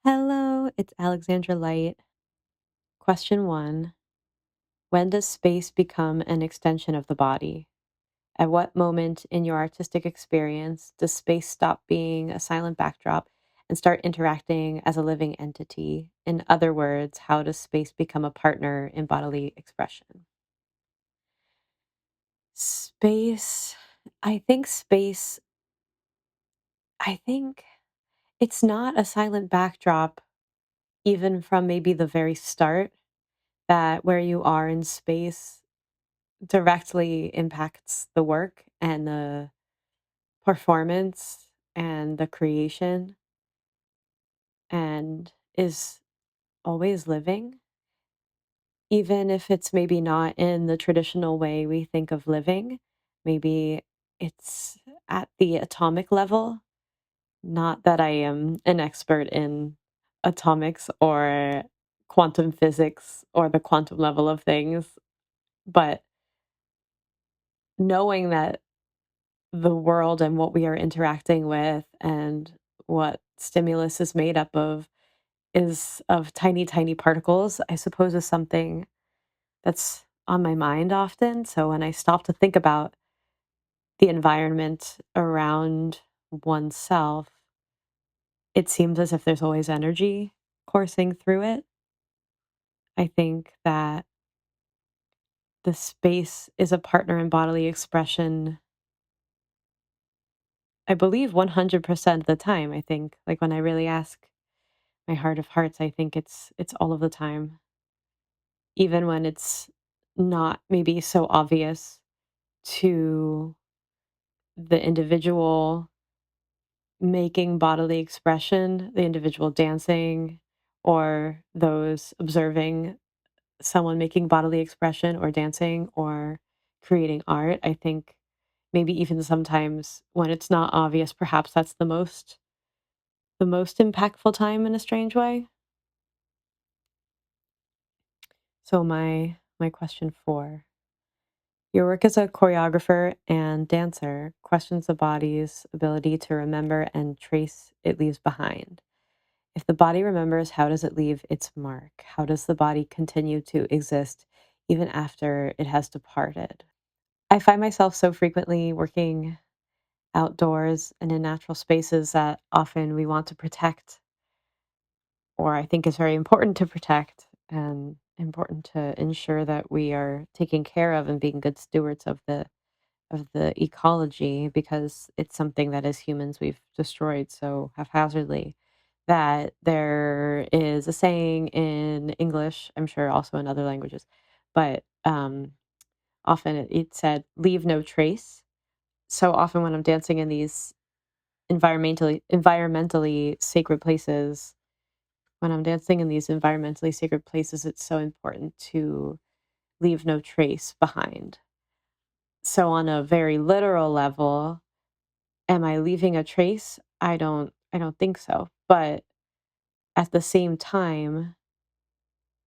Hello, it's Alexandra Light. Question 1. When does space become an extension of the body? At what moment in your artistic experience does space stop being a silent backdrop and start interacting as a living entity? In other words, how does space become a partner in bodily expression? Space, I think space, I think it's not a silent backdrop, even from maybe the very start, that where you are in space directly impacts the work and the performance and the creation and is always living, even if it's maybe not in the traditional way we think of living. Maybe it's at the atomic level. Not that I am an expert in atomics or quantum physics or the quantum level of things, but knowing that the world and what we are interacting with and what stimulus is made up of is of tiny, tiny particles, I suppose is something that's on my mind often. So when I stop to think about the environment around oneself, it seems as if there's always energy coursing through it. I think that the space is a partner in bodily expression. I believe 100% of the time. I think, like, when I really ask my heart of hearts, I think it's all of the time, even when it's not maybe so obvious to the individual making bodily expression, the individual dancing, or those observing someone making bodily expression or dancing or creating art. I think maybe even sometimes when it's not obvious, perhaps that's the most impactful time in a strange way. So my question 4. Your work as a choreographer and dancer questions the body's ability to remember and trace it leaves behind. If the body remembers, how does it leave its mark? How does the body continue to exist even after it has departed? I find myself so frequently working outdoors and in natural spaces that often we want to protect, or I think is very important to protect and important to ensure that we are taking care of and being good stewards of the ecology, because it's something that as humans we've destroyed so haphazardly. That there is a saying in English, I'm sure also in other languages, but often it said, leave no trace. So often when I'm dancing in these environmentally sacred places, it's so important to leave no trace behind. So on a very literal level, am I leaving a trace? I don't think so. But at the same time,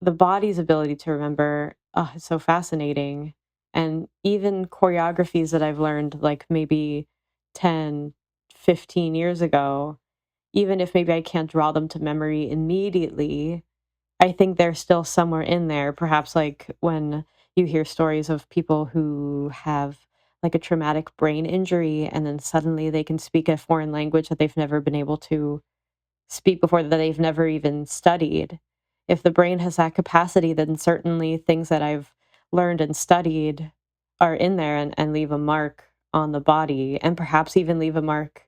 the body's ability to remember, is so fascinating. And even choreographies that I've learned like maybe 10, 15 years ago, even if maybe I can't draw them to memory immediately, I think they're still somewhere in there. Perhaps like when you hear stories of people who have like a traumatic brain injury and then suddenly they can speak a foreign language that they've never been able to speak before, that they've never even studied. If the brain has that capacity, then certainly things that I've learned and studied are in there and leave a mark on the body, and perhaps even leave a mark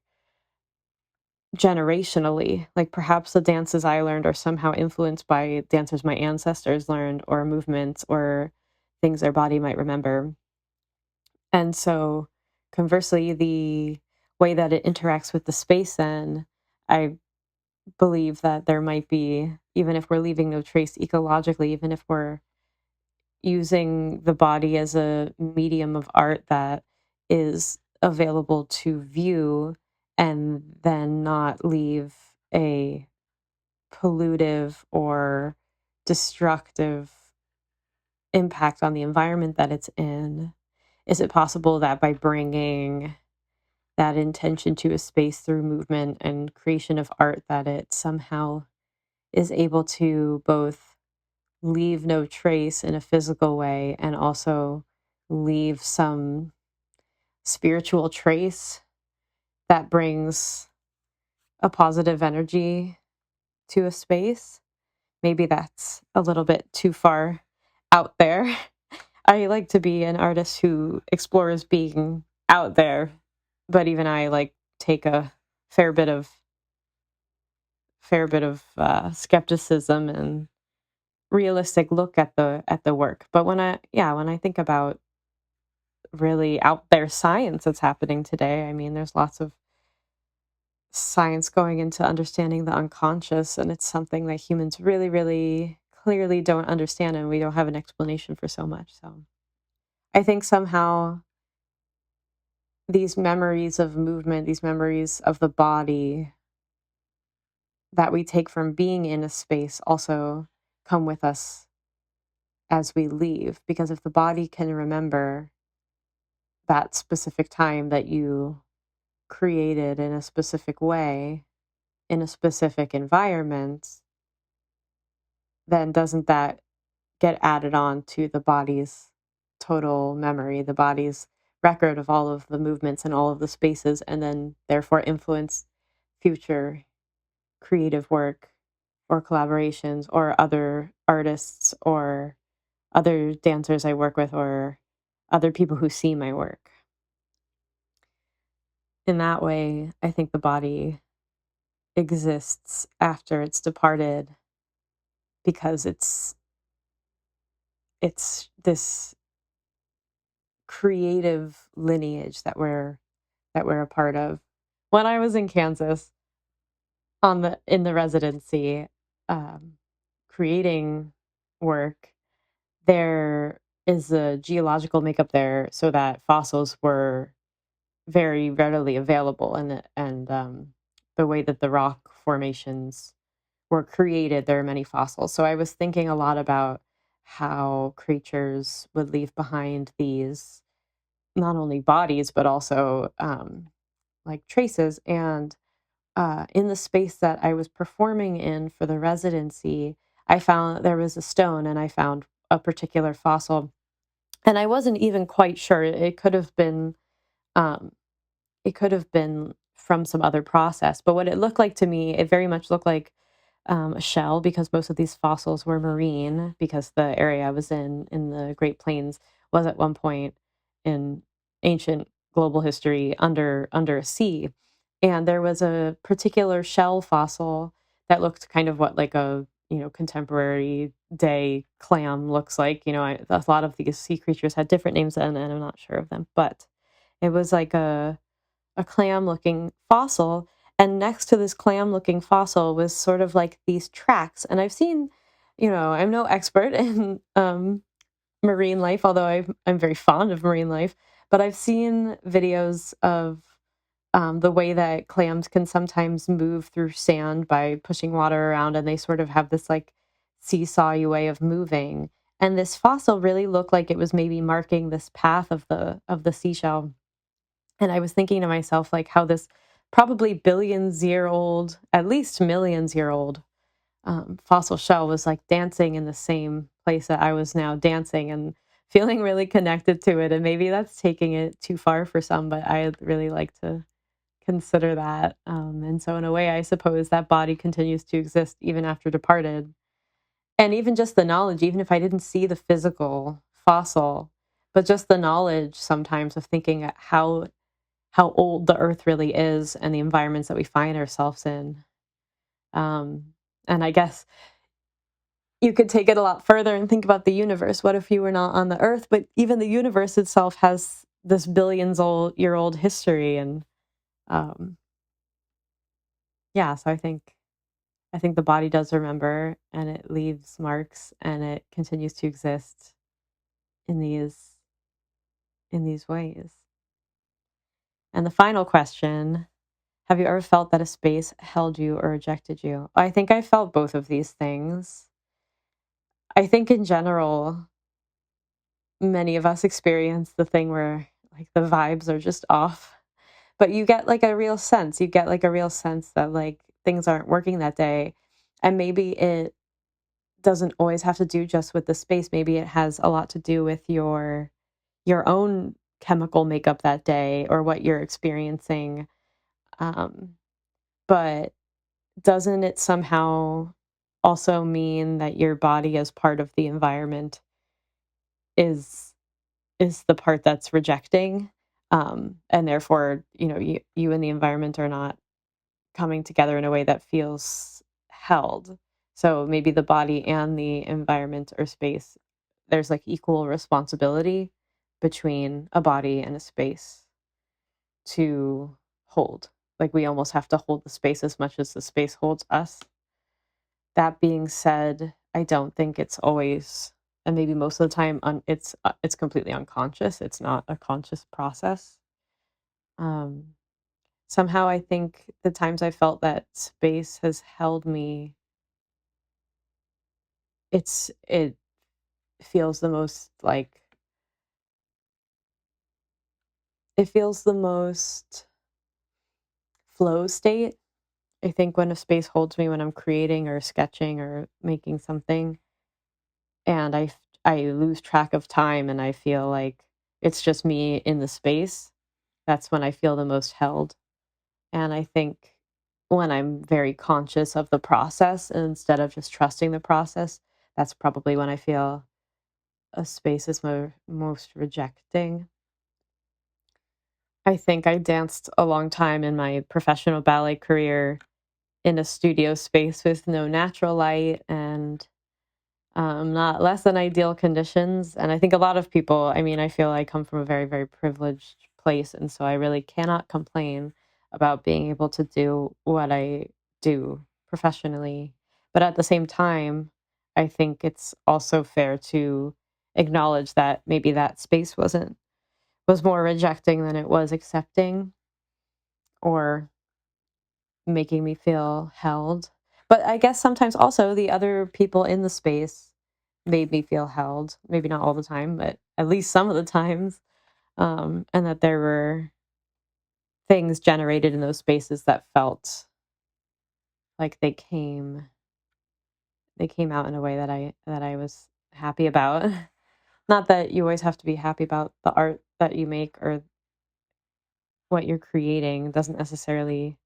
generationally. Like perhaps the dances I learned are somehow influenced by dances my ancestors learned, or movements or things their body might remember. And so conversely, the way that it interacts with the space, then I believe that there might be, even if we're leaving no trace ecologically, even if we're using the body as a medium of art that is available to view and then not leave a pollutive or destructive impact on the environment that it's in, is it possible that by bringing that intention to a space through movement and creation of art, that it somehow is able to both leave no trace in a physical way and also leave some spiritual trace that brings a positive energy to a space. Maybe that's a little bit too far out there. I like to be an artist who explores being out there, but even I like take a fair bit of skepticism and realistic look at the work. But when I think about really out there science that's happening today, I mean, there's lots of science going into understanding the unconscious, and it's something that humans really, really clearly don't understand, and we don't have an explanation for so much. So I think somehow these memories of movement, these memories of the body that we take from being in a space also come with us as we leave. Because if the body can remember that specific time that you created in a specific way, in a specific environment, then doesn't that get added on to the body's total memory, the body's record of all of the movements and all of the spaces, and then therefore influence future creative work or collaborations or other artists or other dancers I work with or other people who see my work. In that way, I think the body exists after it's departed because it's this creative lineage that we're a part of. When I was in Kansas in the residency, um, creating work, there is a geological makeup there so that fossils were very readily available, and the way that the rock formations were created, there are many fossils. So I was thinking a lot about how creatures would leave behind these not only bodies but also like traces. And in the space that I was performing in for the residency, I found there was a stone, and I found a particular fossil, and I wasn't even quite sure. Um, it could have been from some other process, but what it looked like to me, it very much looked like a shell, because most of these fossils were marine, because the area I was in the Great Plains was at one point in ancient global history under a sea. And there was a particular shell fossil that looked kind of what like a, contemporary day clam looks like. A lot of these sea creatures had different names, and I'm not sure of them, but it was like a clam looking fossil. And next to this clam looking fossil was sort of like these tracks. And I've seen, I'm no expert in marine life, although I'm very fond of marine life, but I've seen videos of the way that clams can sometimes move through sand by pushing water around, and they sort of have this like seesawy way of moving. And this fossil really looked like it was maybe marking this path of the seashell. And I was thinking to myself, like, how this probably billions year old, at least millions year old fossil shell was like dancing in the same place that I was now dancing, and feeling really connected to it. And maybe that's taking it too far for some, but I really like to consider that. And so, in a way, I suppose that body continues to exist even after departed. And even just the knowledge, even if I didn't see the physical fossil, but just the knowledge sometimes of thinking at how old the earth really is and the environments that we find ourselves in. And I guess you could take it a lot further and think about the universe. What if you were not on the earth? But even the universe itself has this year old history. And um, yeah, so I think the body does remember, and it leaves marks, and it continues to exist in these ways. And the final question: have you ever felt that a space held you or rejected you? I think I felt both of these things. I think in general, many of us experience the thing where like the vibes are just off, but you get like a real sense. You get like a real sense that like things aren't working that day. And maybe it doesn't always have to do just with the space. Maybe it has a lot to do with your own chemical makeup that day or what you're experiencing. Um, but doesn't it somehow also mean that your body as part of the environment is the part that's rejecting? And therefore, you and the environment are not coming together in a way that feels held. So maybe the body and the environment or space, there's like equal responsibility between a body and a space to hold. Like we almost have to hold the space as much as the space holds us. That being said, I don't think it's always, and maybe most of the time, it's completely unconscious. It's not a conscious process. Um, Somehow, I think the times I felt that space has held me, it feels the most like it feels the most flow state. I think when a space holds me when I'm creating or sketching or making something, and I lose track of time and I feel like it's just me in the space, that's when I feel the most held. And I think when I'm very conscious of the process instead of just trusting the process, that's probably when I feel a space is most rejecting. I think I danced a long time in my professional ballet career in a studio space with no natural light and not less than ideal conditions. And I think a lot of people, I mean, I feel I come from a very, very privileged place. And so I really cannot complain about being able to do what I do professionally. But at the same time, I think it's also fair to acknowledge that maybe that space was more rejecting than it was accepting or making me feel held. But I guess sometimes also the other people in the space made me feel held. Maybe not all the time, but at least some of the times. And that there were things generated in those spaces that felt like they came out in a way that I was happy about. Not that you always have to be happy about the art that you make or what you're creating doesn't necessarily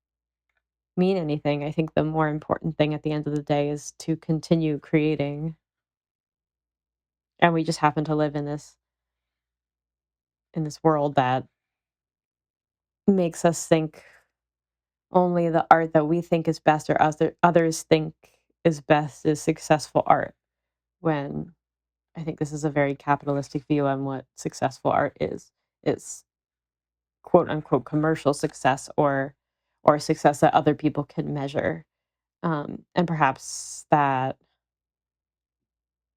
mean anything. I think the more important thing at the end of the day is to continue creating. And we just happen to live in this world that makes us think only the art that we think is best or others think is best is successful art, when I think this is a very capitalistic view on what successful art is. It's quote unquote commercial success or success that other people can measure. And perhaps that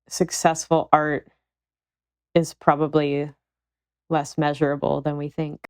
successful art is probably less measurable than we think.